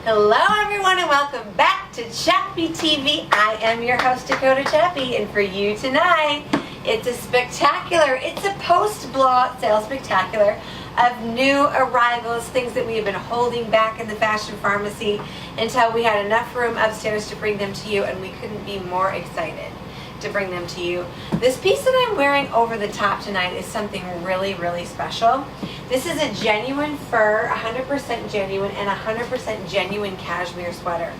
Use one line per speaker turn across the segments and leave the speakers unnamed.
Hello everyone and welcome back to Chappy TV. I am your host Dakota Chappy, and for you tonight, it's a spectacular, it's a post-blowout sale spectacular of new arrivals, things that we have been holding back in the fashion pharmacy until we had enough room upstairs to bring them to you, and we couldn't be more excited to bring them to you. This piece that I'm wearing over the top tonight is something really, really special. This is a genuine fur, 100% genuine, and 100% genuine cashmere sweater.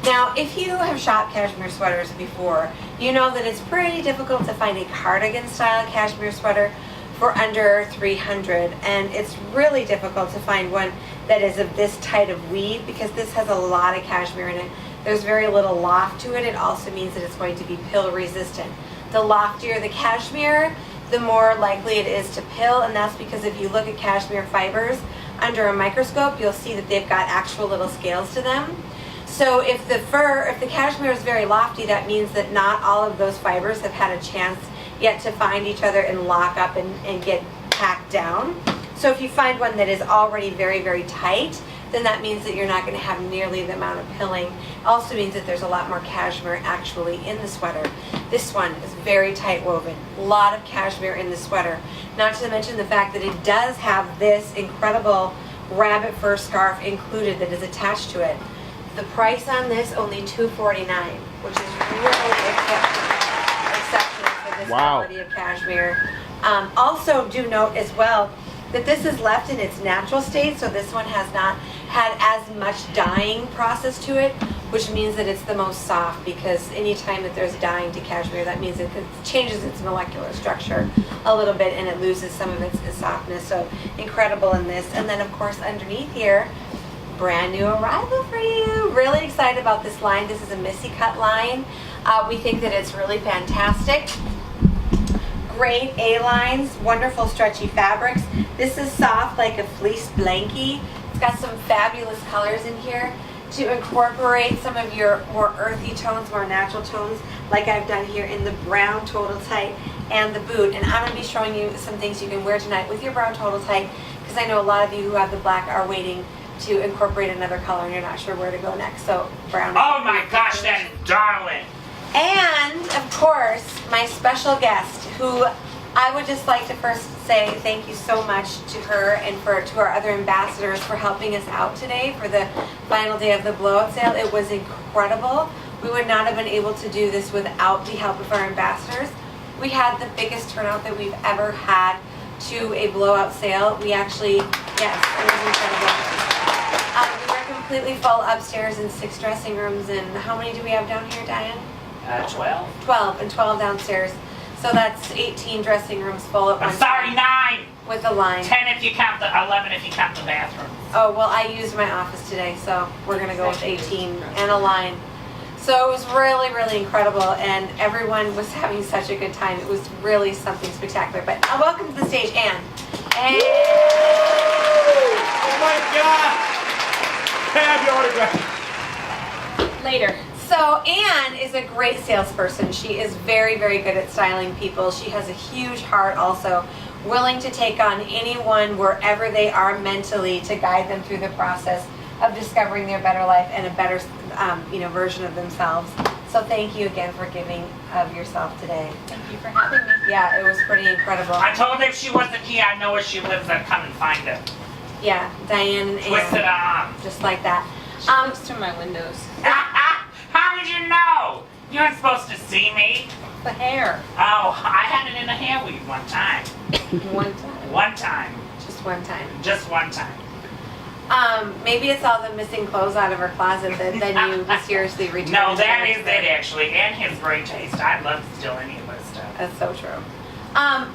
Now, if you have shopped cashmere sweaters before, you know that it's pretty difficult to find a cardigan style cashmere sweater for under $300, and it's really difficult to find one that is of this tight of weave because this has a lot of cashmere in it. There's very little loft to it. It also means that it's going to be pill resistant. The loftier the cashmere, the more likely it is to pill, and that's because if you look at cashmere fibers under a microscope, you'll see that they've got actual little scales to them. So if the cashmere is very lofty, that means that not all of those fibers have had a chance yet to find each other and lock up and get packed down. So if you find one that is already very, very tight, then that means that you're not going to have nearly the amount of pilling. It also means that there's a lot more cashmere actually in the sweater. This one is very tight woven, a lot of cashmere in the sweater. Not to mention the fact that it does have this incredible rabbit fur scarf included that is attached to it. The price on this, only $249, which is really exceptional for this quality of cashmere. Also do note as well that this is left in its natural state, so this one has not had as much dyeing process to it, which means that it's the most soft, because anytime that there's dyeing to cashmere, that means it changes its molecular structure a little bit and it loses some of its softness. So incredible in this. And then of course underneath here, brand new arrival for you. Really excited about this line. This is a Missy cut line. We think that it's really fantastic. Great A-lines, wonderful stretchy fabrics. This is soft like a fleece blankie. It's got some fabulous colors in here to incorporate some of your more earthy tones, more natural tones, like I've done here in the brown total tight and the boot. And I'm going to be showing you some things you can wear tonight with your brown total tight, because I know a lot of you who have the black are waiting to incorporate another color and you're not sure where to go next. So brown.
Oh my gosh, that is darling.
And of course, my special guest, who I would just like to first say thank you so much to her and to our other ambassadors for helping us out today for the final day of the blowout sale. It was incredible. We would not have been able to do this without the help of our ambassadors. We had the biggest turnout that we've ever had to a blowout sale. We actually, yes, it was incredible. We were completely full upstairs in 6 dressing rooms, and how many do we have down here, Diane?
12.
12, and 12 downstairs. So that's 18 dressing rooms full at once.
I'm sorry, 9.
With a line.
10 if you count 11 if you count the bathroom.
Oh, well, I used my office today, so we're going to go with 18 and a line. So it was really, really incredible, and everyone was having such a good time. It was really something spectacular. But welcome to the stage, Anne. And
oh my God! Can I have your autograph?
Later. So Anne is a great salesperson. She is very, very good at styling people. She has a huge heart also, willing to take on anyone wherever they are mentally to guide them through the process of discovering their better life and a better version of themselves. So thank you again for giving of yourself today.
Thank you for having me.
Yeah, it was pretty incredible.
I told her if she wasn't here, I know where she lives, I'd come and find her.
Yeah, Diane and Anne.
Twist it on.
Just like that.
She looks through my windows.
How did you know? You weren't supposed to see me.
The hair.
Oh, I had it in a hair weave one time.
One time.
One time.
Just one time.
Just one time.
Maybe it's all the missing clothes out of her closet that then you seriously returned.
No, that is it actually, and his great taste. I'd love to steal any of his stuff.
That's so true.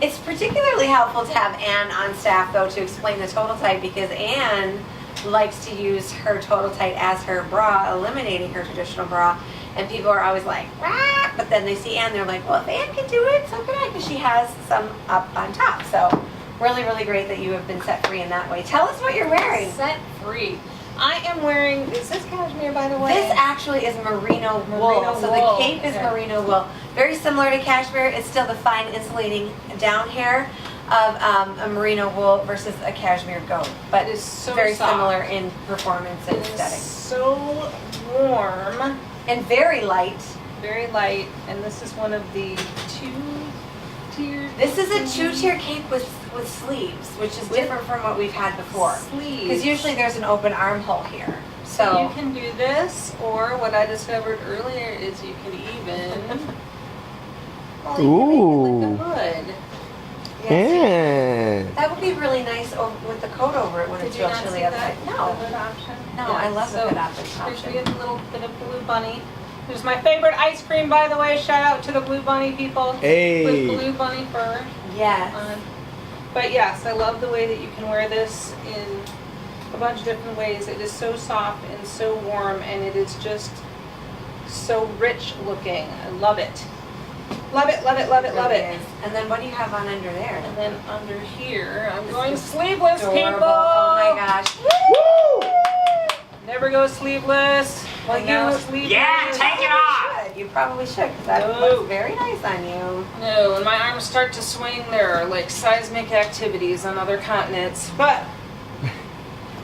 It's particularly helpful to have Anne on staff, though, to explain the total type, because Anne likes to use her total tight as her bra, eliminating her traditional bra, and people are always like, ah! But then they see Anne, they're like, well, if Anne can do it, so can I, because she has some up on top. So really, really great that you have been set free in that way. Tell us what you're wearing.
Set free. I am wearing, is this cashmere, by the way?
This actually is merino wool. So the cape is merino wool. Very similar to cashmere. It's still the fine insulating down here. of a merino wool versus a cashmere goat, but
It is so
very
soft.
similar in performance and
It is
aesthetic.
so warm,
And very light.
very light, and this is one of the 2-tier.
This is a 2-tier cape with sleeves, which is
With
different from what we've had before.
sleeves.
Because usually there's an open armhole here.
So you
So,
can do this, or what I discovered earlier is you could even. Well, you can make it like a hood.
yes,
Yeah.
that would be really nice with the coat over it when
Did
it's
you
real
not
chilly
see
outside.
that?
No.
The hood option?
No, I love the hood option.
There's a little bit of blue bunny. There's my favorite ice cream, by the way. Shout out to the blue bunny people.
Hey.
With blue bunny fur.
Yes.
But yes, I love the way that you can wear this in a bunch of different ways. It is so soft and so warm, and it is just so rich looking. I love it. Love it, love it, love it, love
really
it.
is. And then what do you have on under there?
And then under here, I'm going sleeveless,
Adorable.
people.
Oh my gosh.
Woo!
Never go sleeveless.
Well,
And now
you-
sleeveless.
Yeah, take it off.
You probably should, because that
No.
looks very nice on you.
No, when my arms start to swing, there are like seismic activities on other continents. But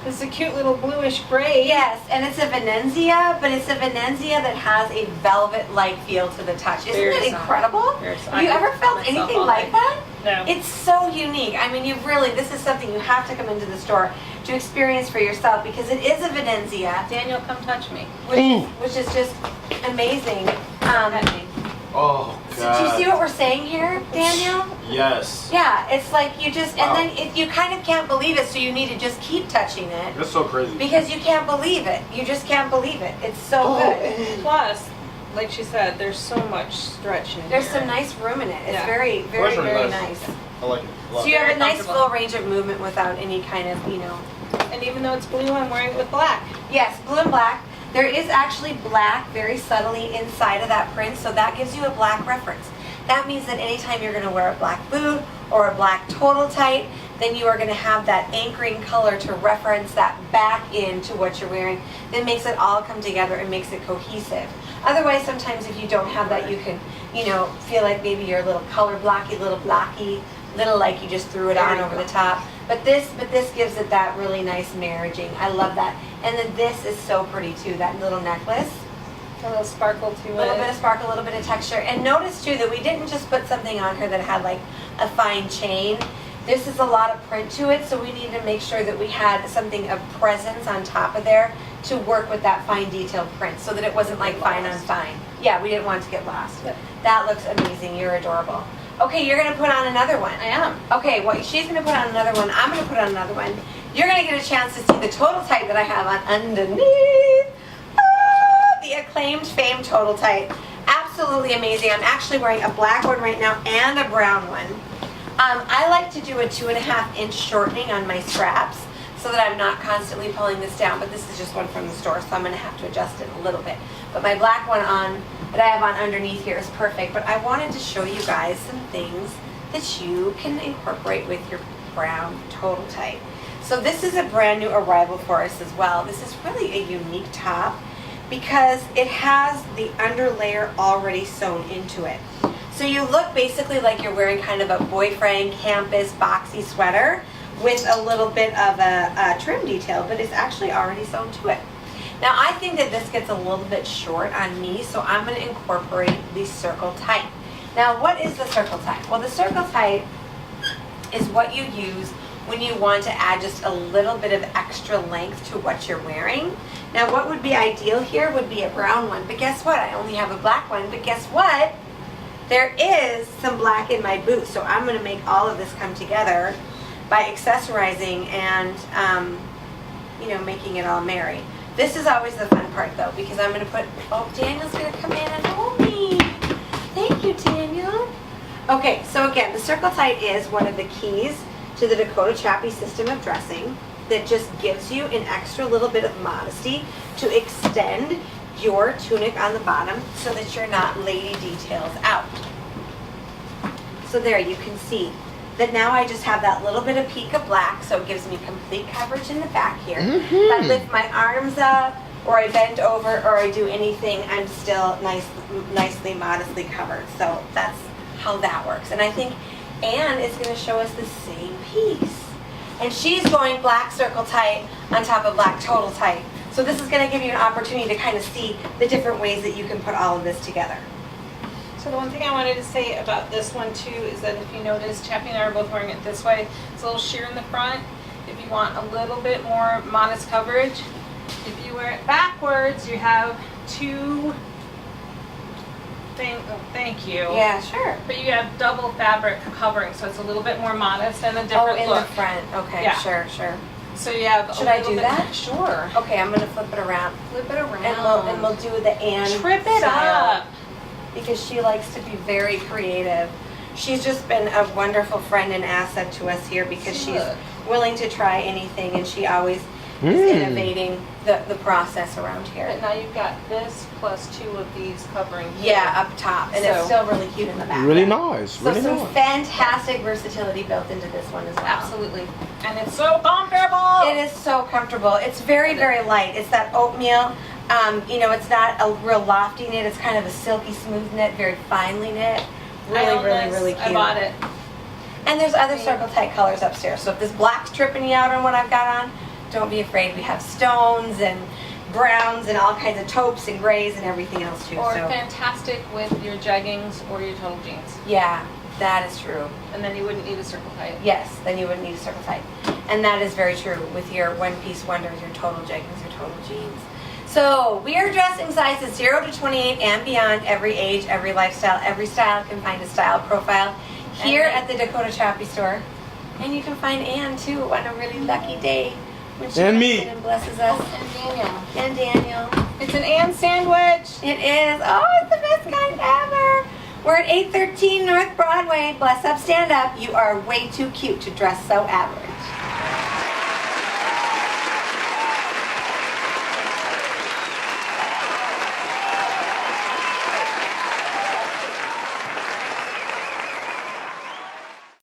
this is a cute little bluish gray.
Yes, and it's a Venezia, but it's a Venezia that has a velvet-like feel to the touch. Isn't
Very
it
soft.
incredible?
Very soft.
Have you
I
ever
could
felt
myself
anything
all
like
day.
that?
No.
It's so unique. I mean, this is something you have to come into the store to experience for yourself, because it is a Venezia,
Daniel, come touch me.
which is just amazing.
Pet me.
Oh,
So do you see what we're saying here, Daniel?
Yes.
Yeah, it's like you just,
Wow.
and then you kind of can't believe it, so you need to just keep touching it.
That's so crazy.
Because you can't believe it. You just can't believe it. It's so good.
Plus, like she said, there's so much stretch in
There's
here.
some nice room in it. It's
Yeah.
very, very,
That's really
very
nice.
nice.
I like it a lot.
So you have
Very
a nice
comfortable.
full range of movement without any kind of,
And even though it's blue, I'm wearing it with black.
Yes, blue and black. There is actually black very subtly inside of that print, so that gives you a black reference. That means that anytime you're going to wear a black boot or a black total tight, then you are going to have that anchoring color to reference that back into what you're wearing. That makes it all come together and makes it cohesive. Otherwise, sometimes if you don't have that, you can, feel like maybe you're a little color blocky, little like you just threw it on over the top. But this gives it that really nice marriaging. I love that. And then this is so pretty too, that little necklace.
A little sparkle to
A little
it.
bit of sparkle, a little bit of texture. And notice too that we didn't just put something on her that had like a fine chain. This is a lot of print to it, so we needed to make sure that we had something of presence on top of there to work with that fine detailed print so that it wasn't like fine on fine. Yeah, we didn't want it to get lost.
Yep.
That looks amazing. You're adorable. Okay, you're going to put on another one.
I am.
Okay, well, she's going to put on another one. I'm going to put on another one. You're going to get a chance to see the total tight that I have on underneath. The acclaimed, famed total tight. Absolutely amazing. I'm actually wearing a black one right now and a brown one. I like to do a 2.5 inch shortening on my straps so that I'm not constantly pulling this down, but this is just one from the store, so I'm going to have to adjust it a little bit. But my black one that I have on underneath here is perfect, but I wanted to show you guys some things that you can incorporate with your brown total tight. So this is a brand new arrival for us as well. This is really a unique top because it has the underlayer already sewn into it. So you look basically like you're wearing kind of a boyfriend campus boxy sweater with a little bit of a trim detail, but it's actually already sewn to it. Now I think that this gets a little bit short on me, so I'm going to incorporate the circle tight. Now what is the circle tight? Well, the circle tight is what you use when you want to add just a little bit of extra length to what you're wearing. Now what would be ideal here would be a brown one, but guess what? I only have a black one, but guess what? There is some black in my boot, so I'm going to make all of this come together by accessorizing and, making it all merry. This is always the fun part though, because I'm going to put, Daniel's going to come in and hold me. Thank you, Daniel. Okay, so again, the circle tight is one of the keys to the Dakota Chappy system of dressing that just gives you an extra little bit of modesty to extend your tunic on the bottom so that you're not lady details out. So there you can see that now I just have that little bit of peak of black, so it gives me complete coverage in the back here. If I lift my arms up or I bend over or I do anything, I'm still nicely, modestly covered. So that's how that works. And I think Anne is going to show us the same piece. And she's going black circle tight on top of black total tight. So this is going to give you an opportunity to kind of see the different ways that you can put all of this together.
So the one thing I wanted to say about this one too is that if you notice, Chappy and I are both wearing it this way. It's a little sheer in the front. If you want a little bit more modest coverage, if you wear it backwards, you have two. Thank you.
Yeah, sure.
But you have double fabric covering, so it's a little bit more modest and a
Oh,
different
in
look.
the front. Okay,
Yeah.
sure.
So you have.
Should
a
I
little
do
bit,
that?
Sure.
Okay, I'm going to flip it around.
Flip it around.
And we'll do the Anne
Trip it
style.
up.
Because she likes to be very creative. She's just been a wonderful friend and asset to us here because
See,
she's
look.
willing to try anything and she always is innovating the process around
But
here.
now you've got this plus two of these covering.
Yeah, up top, and it's
So-
still really cute in the back.
Really nice.
So
Really
some
nice.
fantastic versatility built into this one as well.
Absolutely. And it's so comfortable.
It is so comfortable. It's very, very light. It's that oatmeal. It's not a real lofty knit. It's kind of a silky smooth knit, very finely knit.
I
Really,
own
really,
this.
really cute.
I bought it.
And there's other circle tight colors upstairs. So if this black's tripping you out on what I've got on, don't be afraid. We have stones and browns and all kinds of taupes and grays and everything else too.
Or
So
fantastic with your jeggings or your total jeans.
yeah, that is true.
And then you wouldn't need a circle tight.
Yes, then you wouldn't need a circle tight. And that is very true with your one-piece wonders, your total jeggings, your total jeans. So we are dressing sizes 0 to 28 and beyond, every age, every lifestyle, every style can find a style profile here
And
at the Dakota Chappy store. And you can find Anne too on a really lucky day when she
And
comes
me.
in and blesses us.
And Daniel.
And Daniel.
It's an Ann sandwich.
It is. Oh, it's the best kind ever. We're at 813 North Broadway. Bless up, stand up. You are way too cute to dress so average.